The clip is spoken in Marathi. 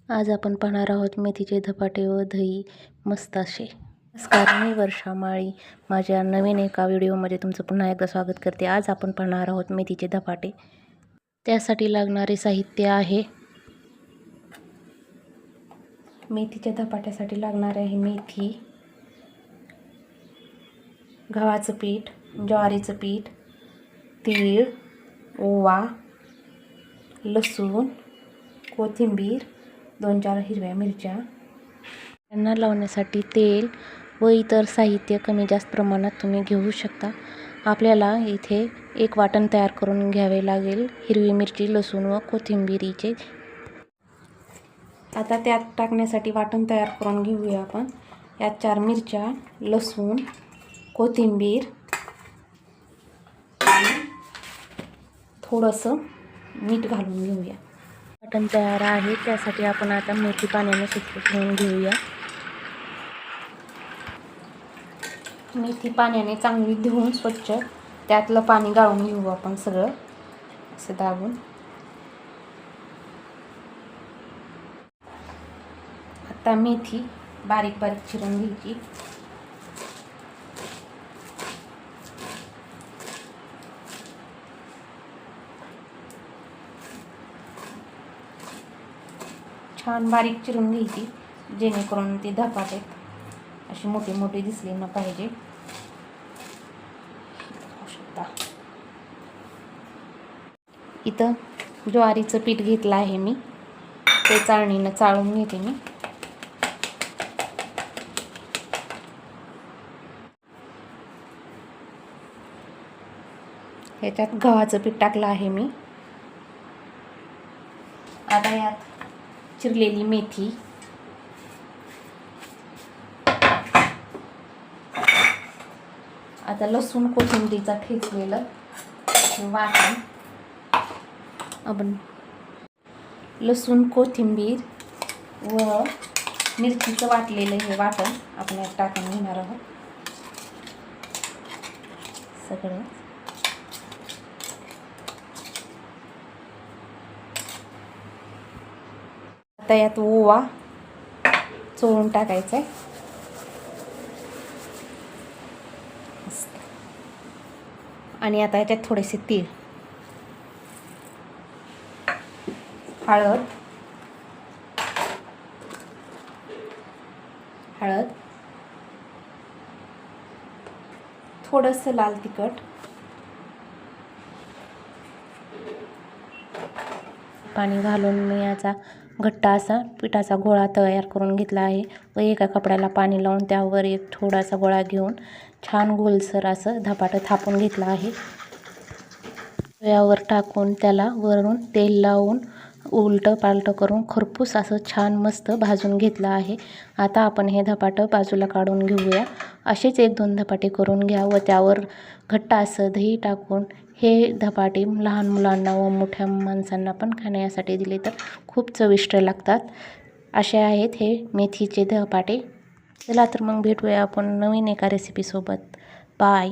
आज आपण पाहणार आहोत मेथीचे धपाटे व दही मस्त असे. नमस्कार, मी वर्षा माळी. माझ्या नवीन एका व्हिडिओमध्ये तुमचं पुन्हा एकदा स्वागत करते. आज आपण पाहणार आहोत मेथीचे धपाटे. त्यासाठी लागणारे साहित्य आहे. मेथीच्या धपाट्यासाठी लागणारे आहे मेथी, गव्हाचं पीठ, ज्वारीचं पीठ, तीळ, ओवा, लसूण, कोथिंबीर, 2-4 हिरव्या मिरच्या. त्यांना लावण्यासाठी तेल व इतर साहित्य कमी जास्त प्रमाणात तुम्ही घेऊ शकता. आपल्याला इथे एक वाटण तयार करून घ्यावे लागेल हिरवी मिरची, लसूण व कोथिंबीरीचे. आता त्यात टाकण्यासाठी वाटण तयार करून घेऊया आपण. यात 4 मिरच्या, लसूण, कोथिंबीर आणि थोडंसं मीठ घालून घेऊया. वाटण तयार आहे. त्यासाठी आपण आता मेथी पाण्याने स्वच्छ धुवून घेऊया. मेथी पाण्याने चांगली धुवून स्वच्छ त्यातलं पाणी गाळून घेऊ आपण सगळं असं दाबून. आता मेथी बारीक बारीक चिरून घ्यायची. छान बारीक चिरून घ्यायची जेणेकरून ती धपाटे अशी मोठी मोठी दिसली न पाहिजे. इथं ज्वारीचं पीठ घेतलं आहे मी, ते चाळणीनं चाळून घेते मी. ह्याच्यात गव्हाचं पीठ टाकलं आहे मी. आता यात चिरलेली मेथी, आता लसूण कोथिंबीरीचा ठेचलेलं वाटण, आपण लसूण कोथिंबीर व मिरचीचं वाटलेलं हे वाटण आपण यात टाकून घेणार आहोत सगळं. आता यात ओवा चोळून टाकायचा आहे. आणि आता याच्यात थोडेसे तीळ, हळद, थोडंसं लाल तिखट, पाणी घालून मी याचा घट्ट असा पिठाचा गोळा तयार करून घेतला आहे व एका कपड्याला पाणी लावून त्यावर एक थोडासा गोळा घेऊन छान गोलसर असं धपाटं थापून घेतलं आहे. तव्यावर टाकून त्याला वरून तेल लावून उलटं पालटं करून खरपूस असं छान मस्त भाजून घेतलं आहे. आता आपण हे धपाटं बाजूला काढून घेऊया. असेच 1-2 धपाटे करून घ्या व त्यावर घट्ट असं दही टाकून हे धपाटे लहान मुलांना व मोठ्या माणसांना पण खाण्यासाठी दिले तर खूप चविष्ट लागतात. असे आहेत हे मेथीचे धपाटे. चला तर मग भेटूया आपण नवीन एका रेसिपीसोबत. बाय.